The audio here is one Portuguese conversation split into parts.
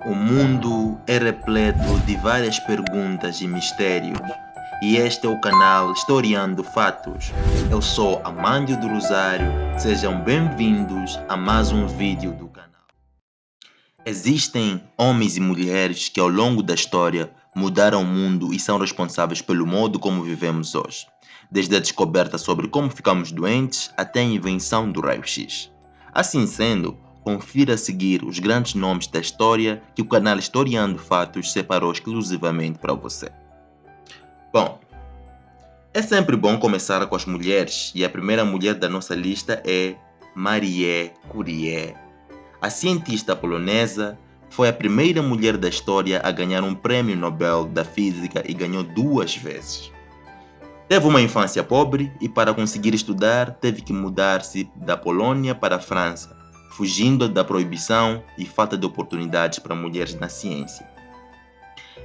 O mundo é repleto de várias perguntas e mistérios, e este é o canal Historiando Fatos. Eu sou Amândio do Rosário, sejam bem-vindos a mais um vídeo do canal. Existem homens e mulheres que ao longo da história mudaram o mundo e são responsáveis pelo modo como vivemos hoje, desde a descoberta sobre como ficamos doentes até a invenção do raio-x. Assim sendo, confira a seguir os grandes nomes da história que o canal Historiando Fatos separou exclusivamente para você. Bom, é sempre bom começar com as mulheres, e a primeira mulher da nossa lista é Marie Curie. A cientista polonesa foi a primeira mulher da história a ganhar um prêmio Nobel da Física e ganhou 2 vezes. Teve uma infância pobre e, para conseguir estudar, teve que mudar-se da Polônia para a França, fugindo da proibição e falta de oportunidades para mulheres na ciência.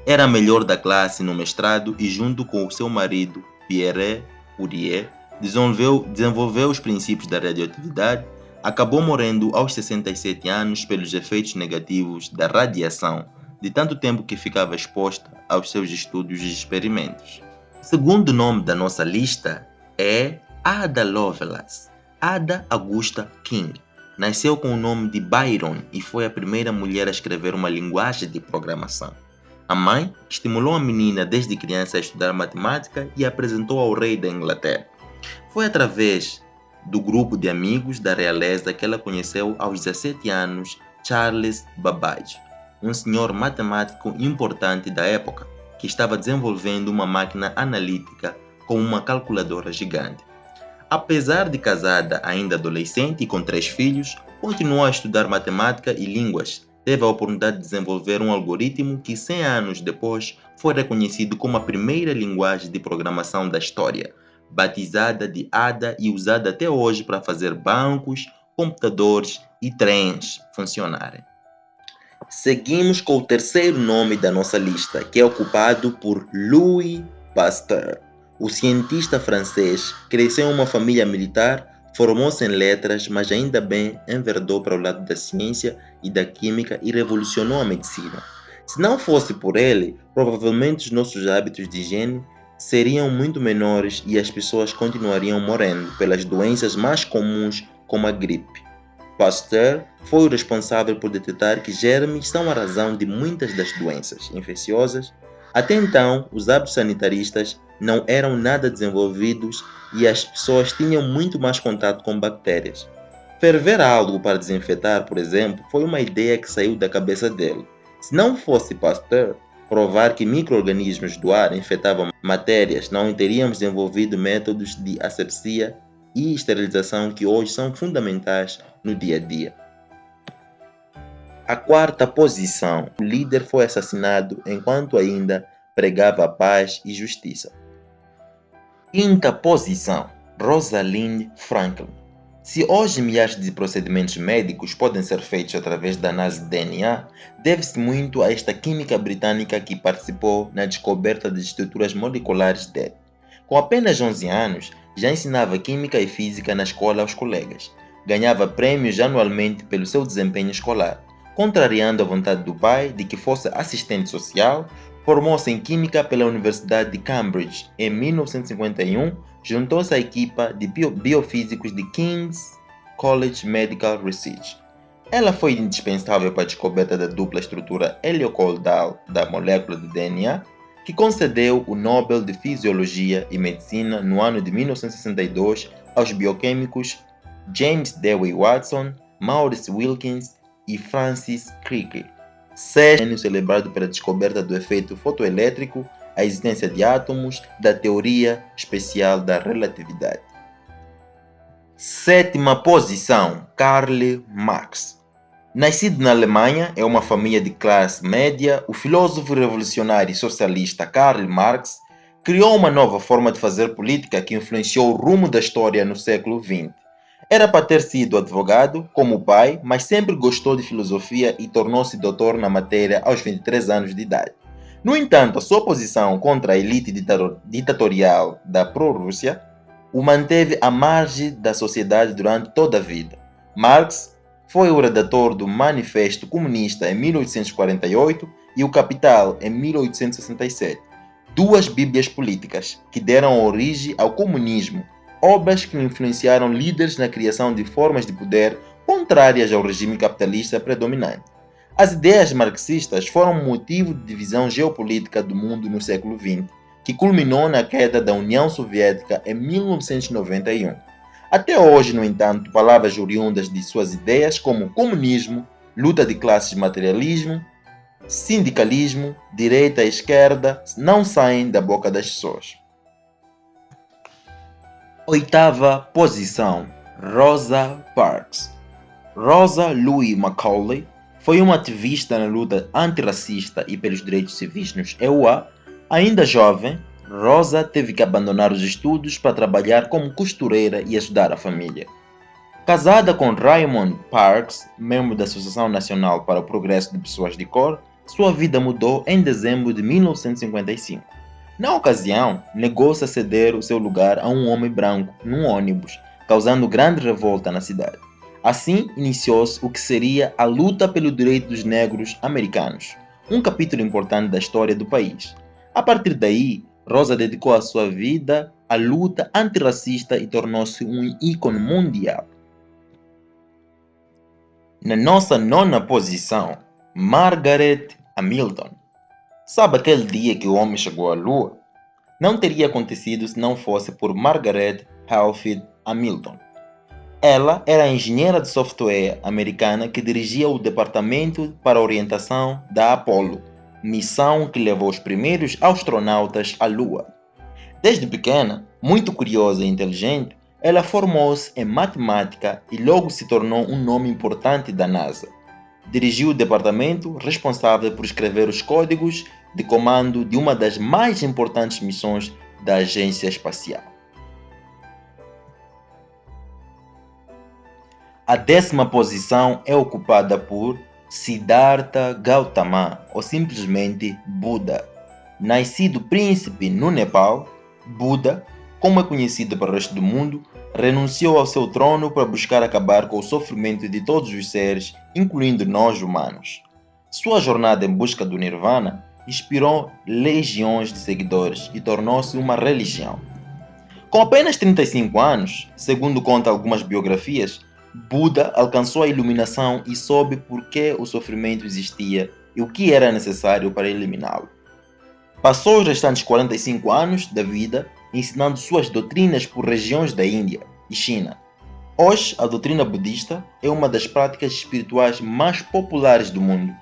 Era a melhor da classe no mestrado e, junto com o seu marido, Pierre Curie, desenvolveu os princípios da radioatividade. Acabou morrendo aos 67 anos pelos efeitos negativos da radiação, de tanto tempo que ficava exposta aos seus estudos e experimentos. O segundo nome da nossa lista é Ada Lovelace. Ada Augusta King nasceu com o nome de Byron e foi a primeira mulher a escrever uma linguagem de programação. A mãe estimulou a menina desde criança a estudar matemática e a apresentou ao rei da Inglaterra. Foi através do grupo de amigos da realeza que ela conheceu aos 17 anos Charles Babbage, um senhor matemático importante da época, que estava desenvolvendo uma máquina analítica com uma calculadora gigante. Apesar de casada ainda adolescente e com 3 filhos, continuou a estudar matemática e línguas. Teve a oportunidade de desenvolver um algoritmo que 100 anos depois foi reconhecido como a primeira linguagem de programação da história, batizada de Ada e usada até hoje para fazer bancos, computadores e trens funcionarem. Seguimos com o terceiro nome da nossa lista, que é ocupado por Louis Pasteur. O cientista francês cresceu em uma família militar, formou-se em letras, mas ainda bem enverdou para o lado da ciência e da química e revolucionou a medicina. Se não fosse por ele, provavelmente os nossos hábitos de higiene seriam muito menores e as pessoas continuariam morrendo pelas doenças mais comuns como a gripe. Pasteur foi o responsável por detectar que germes são a razão de muitas das doenças infecciosas. Até então, os hábitos sanitaristas não eram nada desenvolvidos e as pessoas tinham muito mais contato com bactérias. Ferver algo para desinfetar, por exemplo, foi uma ideia que saiu da cabeça dele. Se não fosse Pasteur provar que micro-organismos do ar infectavam matérias, não teríamos desenvolvido métodos de asepsia e esterilização que hoje são fundamentais no dia a dia. A quarta posição, o líder foi assassinado enquanto ainda pregava a paz e justiça. Quinta posição, Rosalind Franklin. Se hoje milhares de procedimentos médicos podem ser feitos através da análise de DNA, deve-se muito a esta química britânica que participou na descoberta das estruturas moleculares dele. Com apenas 11 anos, já ensinava química e física na escola aos colegas. Ganhava prêmios anualmente pelo seu desempenho escolar. Contrariando a vontade do pai de que fosse assistente social, formou-se em química pela Universidade de Cambridge. Em 1951, juntou-se à equipa de biofísicos de King's College Medical Research. Ela foi indispensável para a descoberta da dupla estrutura helicoidal da molécula de DNA, que concedeu o Nobel de Fisiologia e Medicina no ano de 1962 aos bioquímicos James Dewey Watson, Maurice Wilkins e Francis Crick. Sexto, celebrado pela descoberta do efeito fotoelétrico, a existência de átomos, da teoria especial da relatividade. Sétima posição, Karl Marx. Nascido na Alemanha, em uma família de classe média, o filósofo revolucionário e socialista Karl Marx criou uma nova forma de fazer política que influenciou o rumo da história no século XX. Era para ter sido advogado, como o pai, mas sempre gostou de filosofia e tornou-se doutor na matéria aos 23 anos de idade. No entanto, a sua posição contra a elite ditatorial da pró-Rússia o manteve à margem da sociedade durante toda a vida. Marx Foi o redator do Manifesto Comunista em 1848 e o Capital em 1867, duas bíblias políticas que deram origem ao comunismo, obras que influenciaram líderes na criação de formas de poder contrárias ao regime capitalista predominante. As ideias marxistas foram motivo de divisão geopolítica do mundo no século XX, que culminou na queda da União Soviética em 1991. Até hoje, no entanto, palavras oriundas de suas ideias como comunismo, luta de classes e materialismo, sindicalismo, direita e esquerda não saem da boca das pessoas. Oitava posição: Rosa Parks. Rosa Louise Macaulay foi uma ativista na luta antirracista e pelos direitos civis nos EUA. Ainda jovem, Rosa teve que abandonar os estudos para trabalhar como costureira e ajudar a família. Casada com Raymond Parks, membro da Associação Nacional para o Progresso de Pessoas de Cor, sua vida mudou em dezembro de 1955. Na ocasião, negou-se a ceder o seu lugar a um homem branco num ônibus, causando grande revolta na cidade. Assim, iniciou-se o que seria a luta pelo direito dos negros americanos, um capítulo importante da história do país. A partir daí, Rosa dedicou a sua vida à luta antirracista e tornou-se um ícone mundial. Na nossa nona posição, Margaret Hamilton. Sabe aquele dia que o homem chegou à Lua? Não teria acontecido se não fosse por Margaret Hatfield Hamilton. Ela era a engenheira de software americana que dirigia o departamento para orientação da Apollo, missão que levou os primeiros astronautas à Lua. Desde pequena, muito curiosa e inteligente, ela formou-se em matemática e logo se tornou um nome importante da NASA. Dirigiu o departamento responsável por escrever os códigos de comando de uma das mais importantes missões da Agência Espacial. A 10ª posição é ocupada por Siddhartha Gautama, ou simplesmente Buda. Nascido príncipe no Nepal, Buda, como é conhecido para o resto do mundo, renunciou ao seu trono para buscar acabar com o sofrimento de todos os seres, incluindo nós humanos. Sua jornada em busca do Nirvana inspirou legiões de seguidores e tornou-se uma religião. Com apenas 35 anos, segundo conta algumas biografias, Buda alcançou a iluminação e soube por que o sofrimento existia e o que era necessário para eliminá-lo. Passou os restantes 45 anos da vida ensinando suas doutrinas por regiões da Índia e China. Hoje, a doutrina budista é uma das práticas espirituais mais populares do mundo.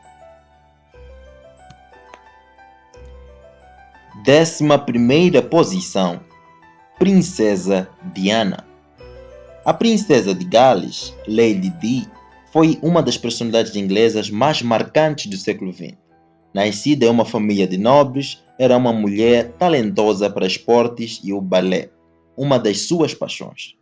11ª posição: Princesa Diana. A princesa de Gales, Lady Di, foi uma das personalidades inglesas mais marcantes do século XX. Nascida em uma família de nobres, era uma mulher talentosa para esportes e o balé, uma das suas paixões.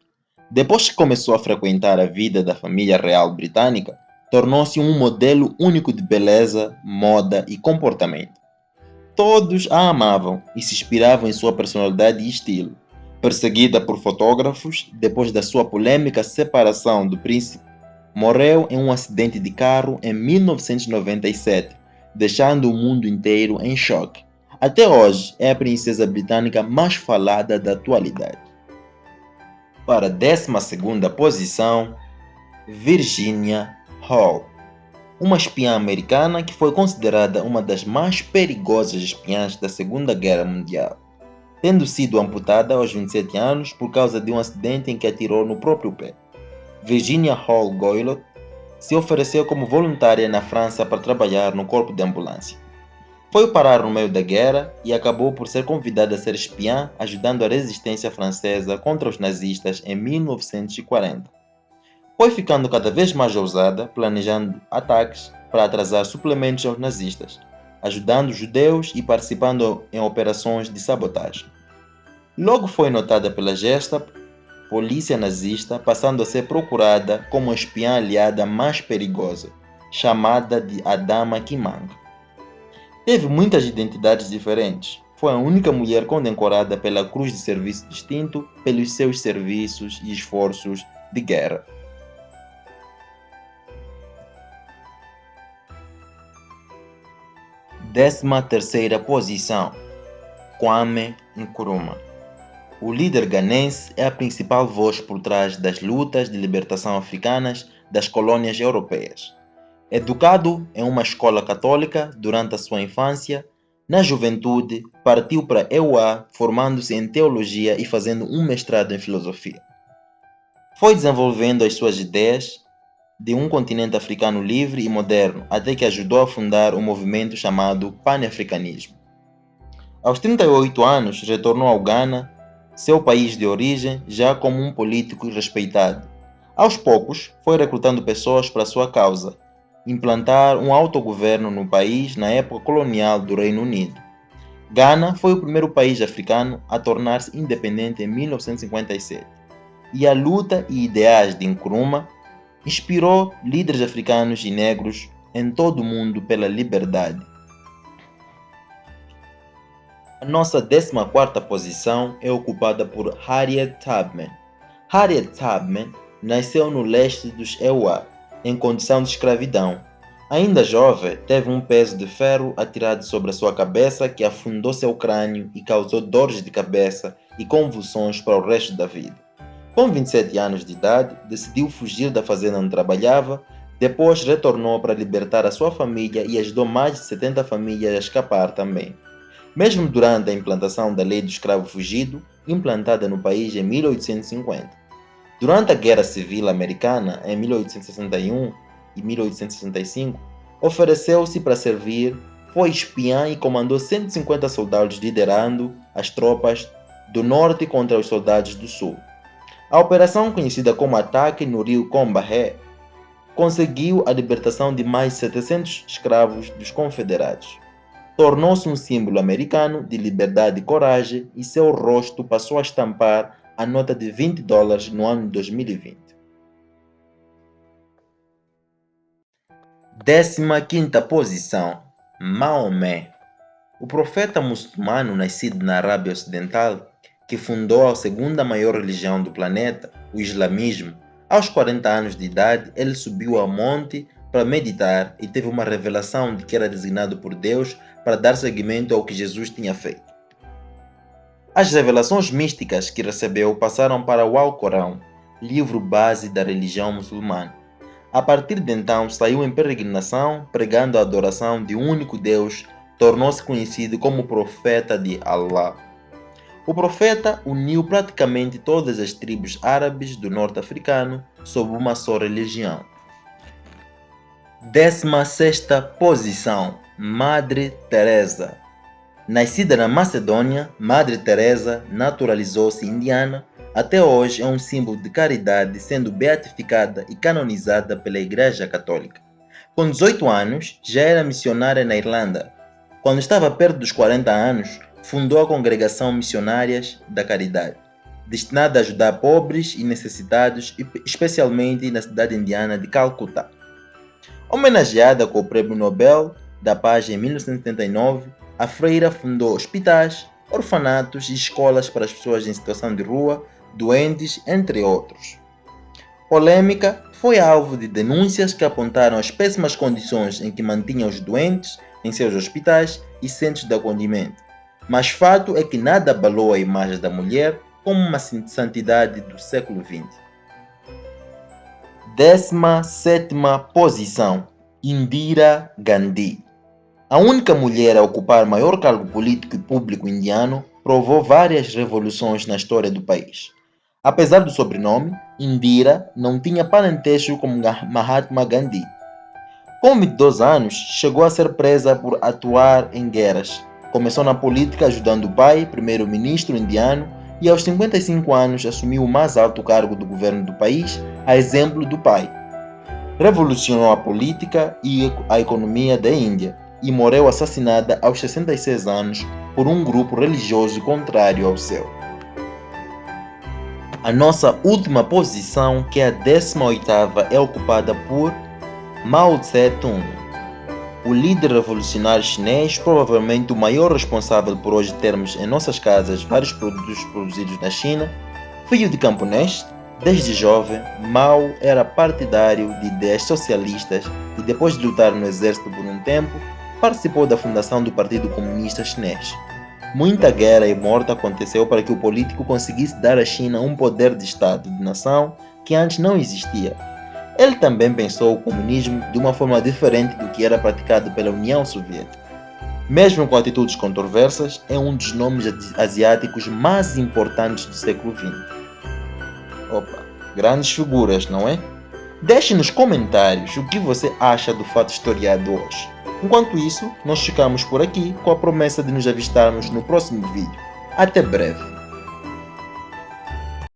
Depois que começou a frequentar a vida da família real britânica, tornou-se um modelo único de beleza, moda e comportamento. Todos a amavam e se inspiravam em sua personalidade e estilo. Perseguida por fotógrafos, depois da sua polêmica separação do príncipe, morreu em um acidente de carro em 1997, deixando o mundo inteiro em choque. Até hoje, é a princesa britânica mais falada da atualidade. Para a 12ª posição, Virginia Hall. Uma espiã americana que foi considerada uma das mais perigosas espiãs da Segunda Guerra Mundial, tendo sido amputada aos 27 anos por causa de um acidente em que atirou no próprio pé. Virginia Hall Goylot se ofereceu como voluntária na França para trabalhar no corpo de ambulância. Foi parar no meio da guerra e acabou por ser convidada a ser espiã, ajudando a resistência francesa contra os nazistas em 1940. Foi ficando cada vez mais ousada, planejando ataques para atrasar suplementos aos nazistas, ajudando judeus e participando em operações de sabotagem. Logo foi notada pela Gestapo, polícia nazista, passando a ser procurada como a espiã aliada mais perigosa, chamada de a Dama que Manda. Teve muitas identidades diferentes. Foi a única mulher condecorada pela Cruz de Serviço Distinto pelos seus serviços e esforços de guerra. 13ª posição, Kwame Nkrumah. O líder ganense é a principal voz por trás das lutas de libertação africanas das colônias europeias. Educado em uma escola católica durante a sua infância, na juventude partiu para EUA, formando-se em teologia e fazendo um mestrado em filosofia. Foi desenvolvendo as suas ideias de um continente africano livre e moderno, até que ajudou a fundar um movimento chamado Pan-Africanismo. Aos 38 anos, retornou ao Ghana, seu país de origem, já como um político respeitado. Aos poucos, foi recrutando pessoas para sua causa, implantar um autogoverno no país na época colonial do Reino Unido. Ghana foi o primeiro país africano a tornar-se independente em 1957, e a luta e ideais de Nkrumah inspirou líderes africanos e negros em todo o mundo pela liberdade. A nossa 14ª posição é ocupada por Harriet Tubman. Harriet Tubman nasceu no leste dos EUA, em condição de escravidão. Ainda jovem, teve um peso de ferro atirado sobre a sua cabeça que afundou seu crânio e causou dores de cabeça e convulsões para o resto da vida. Com 27 anos de idade, decidiu fugir da fazenda onde trabalhava, depois retornou para libertar a sua família e ajudou mais de 70 famílias a escapar também. Mesmo durante a implantação da lei do escravo fugido, implantada no país em 1850. Durante a Guerra Civil Americana, em 1861 e 1865, ofereceu-se para servir, foi espiã e comandou 150 soldados liderando as tropas do norte contra os soldados do sul. A operação, conhecida como Ataque no Rio Combahee, conseguiu a libertação de mais de 700 escravos dos confederados. Tornou-se um símbolo americano de liberdade e coragem e seu rosto passou a estampar a nota de $20 no ano de 2020. 15ª posição, Maomé. O profeta muçulmano nascido na Arábia Ocidental, que fundou a segunda maior religião do planeta, o islamismo, aos 40 anos de idade, ele subiu ao monte para meditar e teve uma revelação de que era designado por Deus para dar seguimento ao que Jesus tinha feito. As revelações místicas que recebeu passaram para o Alcorão, livro base da religião muçulmana. A partir de então, saiu em peregrinação, pregando a adoração de um único Deus, tornou-se conhecido como profeta de Allah. O profeta uniu praticamente todas as tribos árabes do norte africano sob uma só religião. 16ª posição, Madre Teresa. Nascida na Macedônia, Madre Teresa naturalizou-se indiana. Até hoje é um símbolo de caridade, sendo beatificada e canonizada pela Igreja Católica. Com 18 anos, já era missionária na Irlanda. Quando estava perto dos 40 anos, fundou a Congregação Missionárias da Caridade, destinada a ajudar pobres e necessitados, especialmente na cidade indiana de Calcutá. Homenageada com o Prêmio Nobel da Paz em 1979, a freira fundou hospitais, orfanatos e escolas para as pessoas em situação de rua, doentes, entre outros. Polêmica, foi alvo de denúncias que apontaram as péssimas condições em que mantinha os doentes em seus hospitais e centros de acolhimento. Mas fato é que nada abalou a imagem da mulher como uma santidade do século XX. 17ª posição, Indira Gandhi. A única mulher a ocupar o maior cargo político e público indiano, provou várias revoluções na história do país. Apesar do sobrenome, Indira não tinha parentesco com Mahatma Gandhi. Com 22 anos, chegou a ser presa por atuar em guerras. Começou na política ajudando o pai, primeiro-ministro indiano, e aos 55 anos assumiu o mais alto cargo do governo do país, a exemplo do pai. Revolucionou a política e a economia da Índia e morreu assassinada aos 66 anos por um grupo religioso contrário ao seu. A nossa última posição, que é a 18ª, é ocupada por Mao Tse-tung. O líder revolucionário chinês, provavelmente o maior responsável por hoje termos em nossas casas vários produtos produzidos na China, filho de camponês, desde jovem, Mao era partidário de ideias socialistas e depois de lutar no exército por um tempo, participou da fundação do Partido Comunista Chinês. Muita guerra e morte aconteceu para que o político conseguisse dar à China um poder de Estado de nação que antes não existia. Ele também pensou o comunismo de uma forma diferente do que era praticado pela União Soviética. Mesmo com atitudes controversas, é um dos nomes asiáticos mais importantes do século XX. Opa, grandes figuras, não é? Deixe nos comentários o que você acha do fato historiado hoje. Enquanto isso, nós ficamos por aqui com a promessa de nos avistarmos no próximo vídeo. Até breve!